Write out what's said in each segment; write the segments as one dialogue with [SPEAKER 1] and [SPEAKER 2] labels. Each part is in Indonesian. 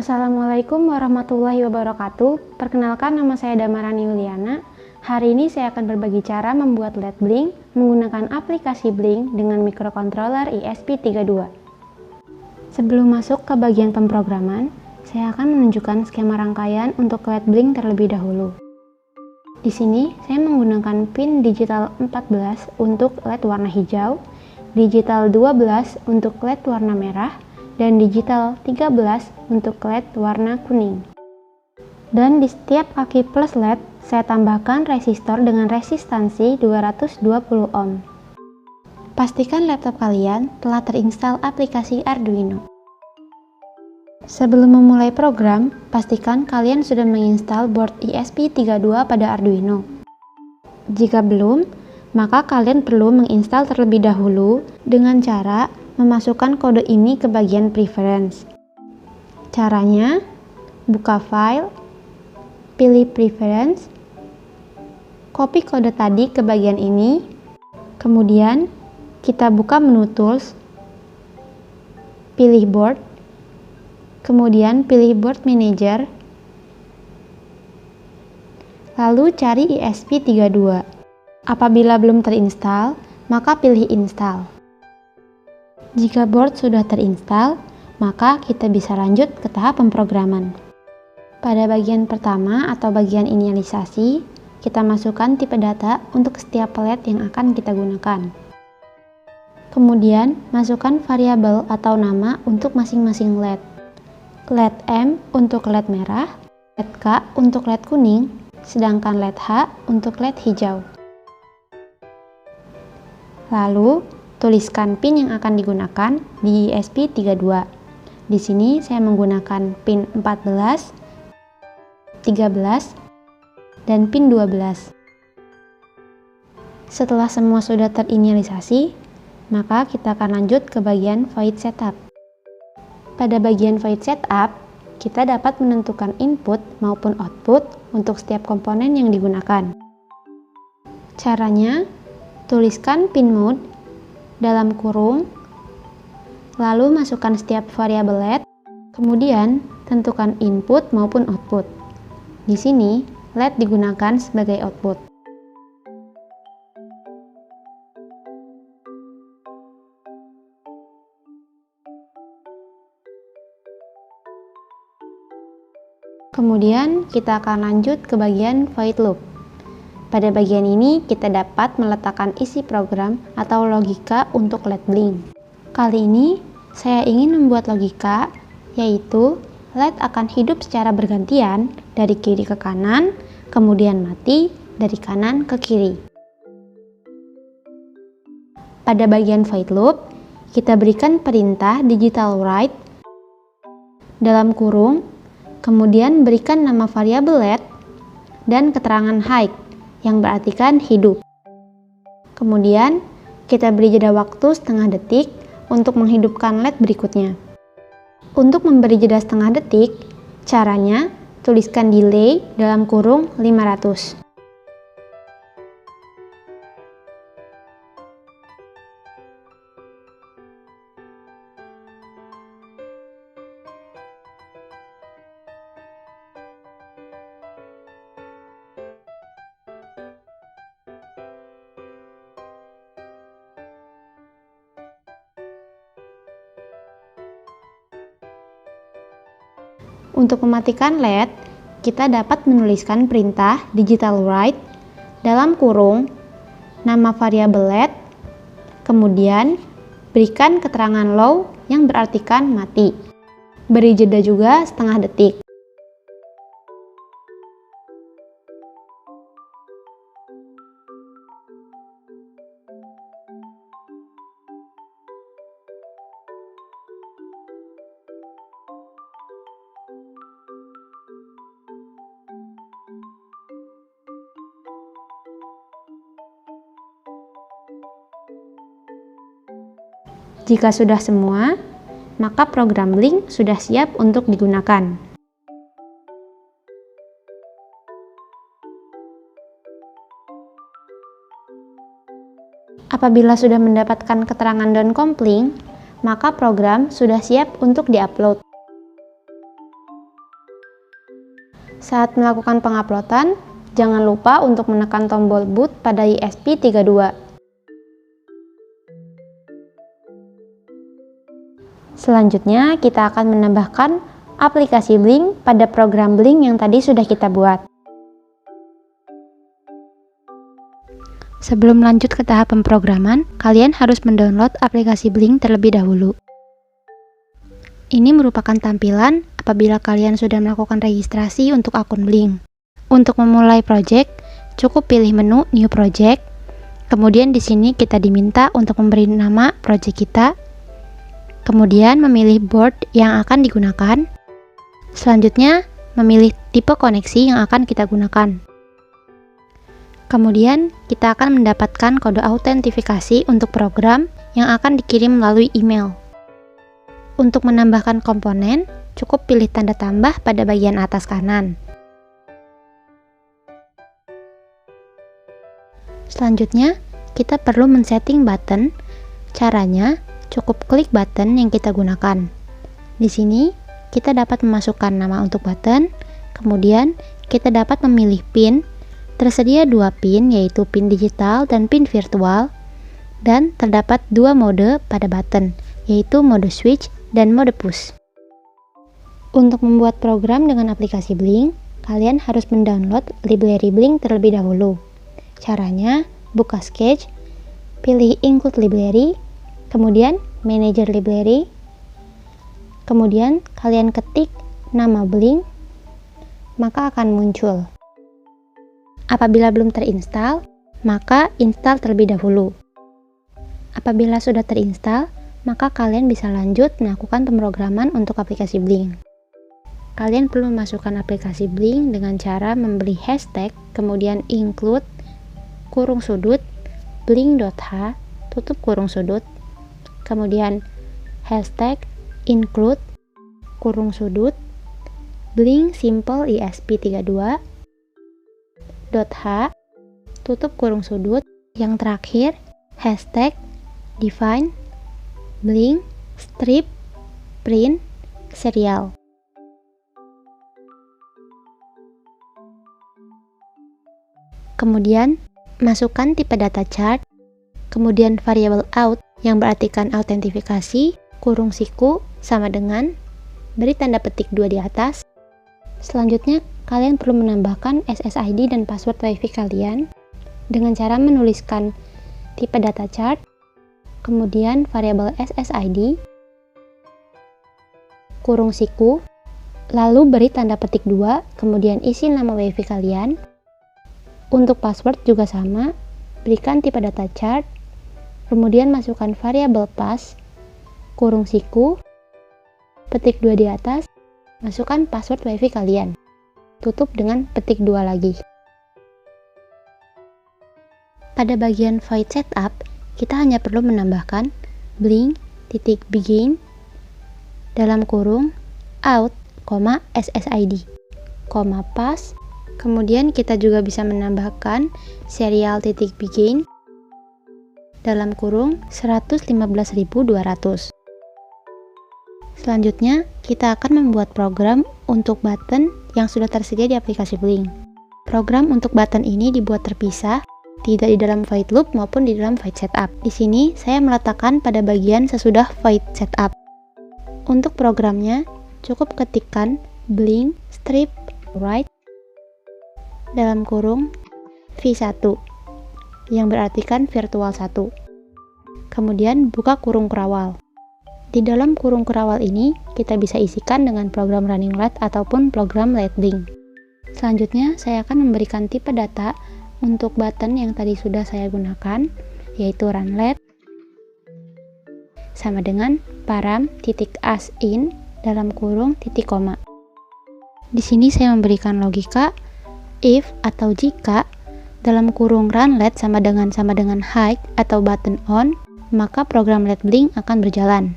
[SPEAKER 1] Assalamualaikum warahmatullahi wabarakatuh. Perkenalkan, nama saya Damarani Yuliana. Hari ini saya akan berbagi cara membuat LED Blink menggunakan aplikasi Blink dengan microcontroller ESP32. Sebelum masuk ke bagian pemrograman, saya akan menunjukkan skema rangkaian untuk LED Blink terlebih dahulu. Di sini saya menggunakan pin digital 14 untuk LED warna hijau, digital 12 untuk LED warna merah, dan digital 13 untuk LED warna kuning. Dan di setiap kaki plus LED, saya tambahkan resistor dengan resistansi 220 ohm. Pastikan laptop kalian telah terinstall aplikasi Arduino. Sebelum memulai program, pastikan kalian sudah menginstal board ESP32 pada Arduino. Jika belum, maka kalian perlu menginstal terlebih dahulu dengan cara memasukkan kode ini ke bagian preference. Caranya, buka file, pilih preference, copy kode tadi ke bagian ini, kemudian kita buka menu tools, pilih board, kemudian pilih board manager, lalu cari ESP32. Apabila belum terinstall, maka pilih install. Jika board sudah terinstall, maka kita bisa lanjut ke tahap pemrograman. Pada bagian pertama atau bagian inisialisasi, kita masukkan tipe data untuk setiap LED yang akan kita gunakan. Kemudian, masukkan variabel atau nama untuk masing-masing LED. LED M untuk LED merah, LED K untuk LED kuning, sedangkan LED H untuk LED hijau. Lalu, tuliskan pin yang akan digunakan di ESP32. Di sini saya menggunakan pin 14, 13, dan pin 12. Setelah semua sudah terinisialisasi, maka kita akan lanjut ke bagian void setup. Pada bagian void setup, kita dapat menentukan input maupun output untuk setiap komponen yang digunakan. Caranya, tuliskan pin mode dalam kurung, lalu masukkan setiap variabel LED, kemudian tentukan input maupun output. Di sini, LED digunakan sebagai output. Kemudian, kita akan lanjut ke bagian void loop. Pada bagian ini, kita dapat meletakkan isi program atau logika untuk LED Blink. Kali ini, saya ingin membuat logika, yaitu LED akan hidup secara bergantian dari kiri ke kanan, kemudian mati dari kanan ke kiri. Pada bagian void loop, kita berikan perintah digital write dalam kurung, kemudian berikan nama variabel LED dan keterangan hide yang berartikan hidup. Kemudian, kita beri jeda waktu setengah detik untuk menghidupkan LED berikutnya. Untuk memberi jeda setengah detik, caranya tuliskan delay dalam kurung 500. Untuk mematikan LED, kita dapat menuliskan perintah digital write dalam kurung nama variabel LED, kemudian berikan keterangan low yang berartikan mati. Beri jeda juga setengah detik. Jika sudah semua, maka program Blink sudah siap untuk digunakan. Apabila sudah mendapatkan keterangan don't complete, maka program sudah siap untuk diupload. Saat melakukan penguploadan, jangan lupa untuk menekan tombol boot pada ESP32. Selanjutnya, kita akan menambahkan aplikasi Blink pada program Blink yang tadi sudah kita buat. Sebelum lanjut ke tahap pemrograman, kalian harus mendownload aplikasi Blink terlebih dahulu. Ini merupakan tampilan apabila kalian sudah melakukan registrasi untuk akun Blink. Untuk memulai project, cukup pilih menu New Project. Kemudian di sini kita diminta untuk memberi nama project kita. Kemudian memilih board yang akan digunakan. Selanjutnya, memilih tipe koneksi yang akan kita gunakan. Kemudian, kita akan mendapatkan kode autentifikasi untuk program yang akan dikirim melalui email. Untuk menambahkan komponen, cukup pilih tanda tambah pada bagian atas kanan. Selanjutnya, kita perlu men-setting button. Caranya, cukup klik button yang kita gunakan. Di sini, kita dapat memasukkan nama untuk button, kemudian kita dapat memilih pin. Tersedia dua pin, yaitu pin digital dan pin virtual, dan terdapat dua mode pada button, yaitu mode switch dan mode push. Untuk membuat program dengan aplikasi Blink, kalian harus mendownload library Blink terlebih dahulu. Caranya, buka Sketch, pilih Include Library, kemudian Manager Library, kemudian kalian ketik nama Blink, maka akan muncul. Apabila belum terinstall, maka install terlebih dahulu. Apabila sudah terinstall, maka kalian bisa lanjut melakukan pemrograman untuk aplikasi Blink. Kalian perlu memasukkan aplikasi Blink dengan cara memberi hashtag, kemudian include, kurung sudut, blink.h, tutup kurung sudut, kemudian hashtag include, kurung sudut, blink simple esp32, .h, tutup kurung sudut, yang terakhir, hashtag define, blink, strip, print, serial. Kemudian, masukkan tipe data chart, kemudian variabel out yang berartikan autentifikasi, kurung siku sama dengan, beri tanda petik 2 di atas. Selanjutnya, kalian perlu menambahkan SSID dan password WiFi kalian dengan cara menuliskan tipe data chart, kemudian variabel SSID, kurung siku, lalu beri tanda petik 2, kemudian isi nama WiFi kalian. Untuk password juga sama, berikan tipe data chart, kemudian masukkan variabel pass, kurung siku, petik 2 di atas, masukkan password WiFi kalian. Tutup dengan petik 2 lagi. Pada bagian void setup, kita hanya perlu menambahkan blink.begin dalam kurung out, SSID, pass. Kemudian kita juga bisa menambahkan serial.begin dalam kurung 115.200. Selanjutnya, kita akan membuat program untuk button yang sudah tersedia di aplikasi Blink. Program untuk button ini dibuat terpisah, tidak di dalam void loop maupun di dalam void setup. Di sini, saya meletakkan pada bagian sesudah void setup. Untuk programnya, cukup ketikkan blink strip right dalam kurung V1 yang berartikan virtual 1. Kemudian buka kurung kerawal. Di dalam kurung kerawal ini, kita bisa isikan dengan program running LED ataupun program LED Blink. Selanjutnya, saya akan memberikan tipe data untuk button yang tadi sudah saya gunakan, yaitu run LED sama dengan param.asin dalam kurung titik koma. Di sini saya memberikan logika if atau jika dalam kurung run LED sama dengan high atau button on, maka program LED Blink akan berjalan.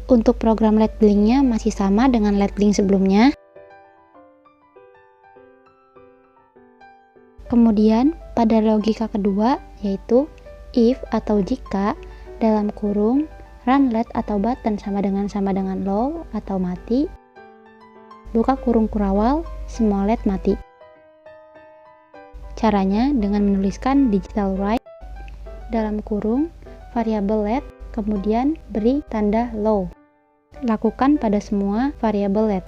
[SPEAKER 1] Untuk program LED Blink-nya masih sama dengan LED Blink sebelumnya. Kemudian pada logika kedua, yaitu if atau jika dalam kurung run LED atau button sama dengan low atau mati, buka kurung kurawal, semua LED mati. Caranya dengan menuliskan digital write dalam kurung variabel LED, kemudian beri tanda low. Lakukan pada semua variabel LED.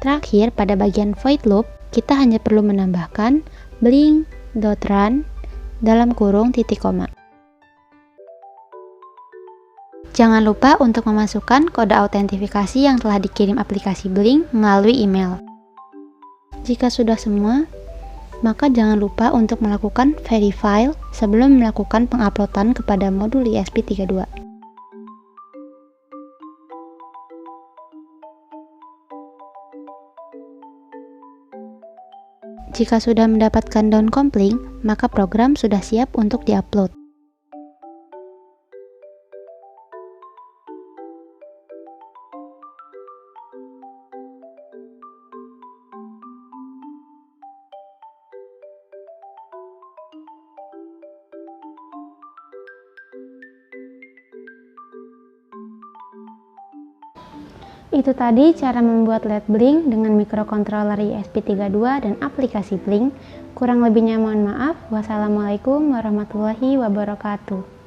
[SPEAKER 1] Terakhir, pada bagian void loop, kita hanya perlu menambahkan blink.run dalam kurung titik koma. Jangan lupa untuk memasukkan kode autentifikasi yang telah dikirim aplikasi Blink melalui email. Jika sudah semua, maka jangan lupa untuk melakukan verify sebelum melakukan penguploadan kepada modul ESP32. Jika sudah mendapatkan down compling, maka program sudah siap untuk diupload. Itu tadi cara membuat LED Blink dengan microcontroller ESP32 dan aplikasi Blink. Kurang lebihnya mohon maaf. Wassalamualaikum warahmatullahi wabarakatuh.